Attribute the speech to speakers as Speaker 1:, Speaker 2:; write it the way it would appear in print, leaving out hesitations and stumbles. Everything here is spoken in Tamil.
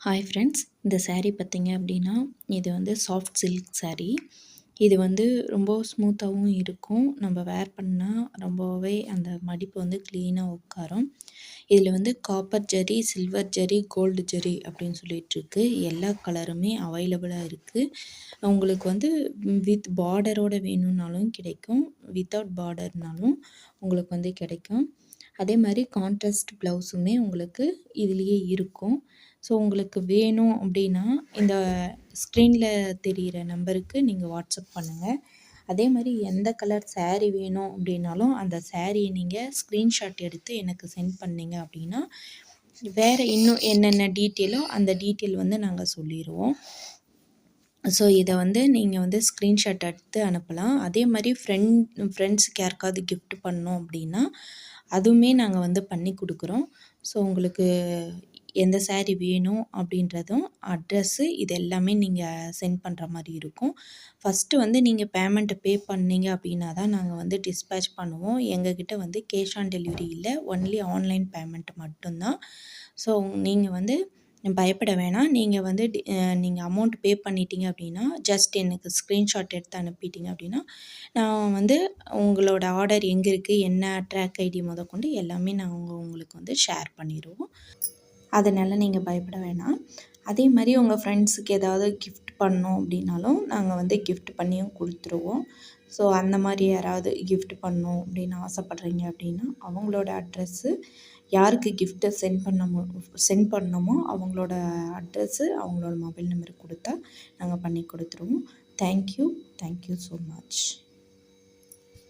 Speaker 1: ஹாய் ஃப்ரெண்ட்ஸ், இந்த saree பார்த்தீங்க அப்படின்னா, இது வந்து சாஃப்ட் சில்க் saree. இது வந்து ரொம்ப ஸ்மூத்தாகவும் இருக்கும். நம்ம வேர் பண்ணால் ரொம்பவே அந்த மடிப்பு வந்து க்ளீனாக உட்காரும். இதில் வந்து copper zari, silver zari, gold zari அப்படின்னு சொல்லிட்டுருக்கு. எல்லா கலருமே அவைலபிளாக இருக்குது. உங்களுக்கு வந்து வித் பார்டரோட வேணும்னாலும் கிடைக்கும், வித்தவுட் பார்டர்னாலும் உங்களுக்கு வந்து கிடைக்கும். அதே மாதிரி கான்ட்ராஸ்ட் ப்ளவுஸுமே உங்களுக்கு இதுலேயே இருக்கும். ஸோ உங்களுக்கு வேணும் அப்படின்னா இந்த ஸ்க்ரீனில் தெரிகிற நம்பருக்கு நீங்கள் வாட்ஸ்அப் பண்ணுங்கள். அதே மாதிரி எந்த கலர் saree வேணும் அப்படின்னாலும் அந்த சாரியை நீங்கள் ஸ்க்ரீன்ஷாட் எடுத்து எனக்கு சென்ட் பண்ணீங்க அப்படின்னா வேறு இன்னும் என்னென்ன டீட்டெயிலோ அந்த டீட்டெயில் வந்து நாங்கள் சொல்லிடுவோம். ஸோ இதை வந்து நீங்கள் வந்து ஸ்க்ரீன்ஷாட் எடுத்து அனுப்பலாம். அதே மாதிரி ஃப்ரெண்ட்ஸுக்கு யாருக்காவது கிஃப்ட் பண்ணோம் அப்படின்னா அதுவுமே நாங்கள் வந்து பண்ணி கொடுக்குறோம். ஸோ உங்களுக்கு எந்த saree வேணும் அப்படின்றதும் அட்ரஸ்ஸு இது எல்லாமே நீங்கள் சென்ட் பண்ணுற மாதிரி இருக்கும். ஃபஸ்ட்டு வந்து நீங்கள் பேமெண்ட்டை பே பண்ணீங்க அப்படின்னா தான் நாங்கள் வந்து டிஸ்பேட்ச் பண்ணுவோம். எங்ககிட்ட வந்து கேஷ் ஆன் டெலிவரி இல்லை, ஒன்லி ஆன்லைன் பேமெண்ட் மட்டும்தான். ஸோ நீங்கள் வந்து பயப்பட வேணாம். நீங்கள் வந்து நீங்கள் அமௌண்ட் பே பண்ணிட்டீங்க அப்படின்னா ஜஸ்ட் எனக்கு ஸ்க்ரீன்ஷாட் எடுத்து அனுப்பிட்டீங்க அப்படின்னா நான் வந்து உங்களோட ஆர்டர் எங்கே இருக்குது, என்ன ட்ராக் ஐடி முதற்கொண்டு எல்லாமே நாங்கள் உங்களுக்கு வந்து ஷேர் பண்ணிடுவோம். அதனால் நீங்கள் பயப்பட வேணாம். அதே மாதிரி உங்கள் ஃப்ரெண்ட்ஸுக்கு ஏதாவது கிஃப்ட் பண்ணோம் அப்படின்னாலும் நாங்கள் வந்து கிஃப்ட் பண்ணியும் கொடுத்துருவோம். ஸோ அந்த மாதிரி யாராவது கிஃப்ட் பண்ணணும் அப்படின்னு ஆசைப்பட்றீங்க அப்படின்னா அவங்களோட அட்ரெஸ்ஸு, யாருக்கு கிஃப்ட்டை சென்ட் பண்ணணுமோ அவங்களோட அட்ரெஸ்ஸு, அவங்களோட மொபைல் நம்பர் கொடுத்தா நாங்கள் பண்ணி கொடுத்துருவோம். Thank you so much.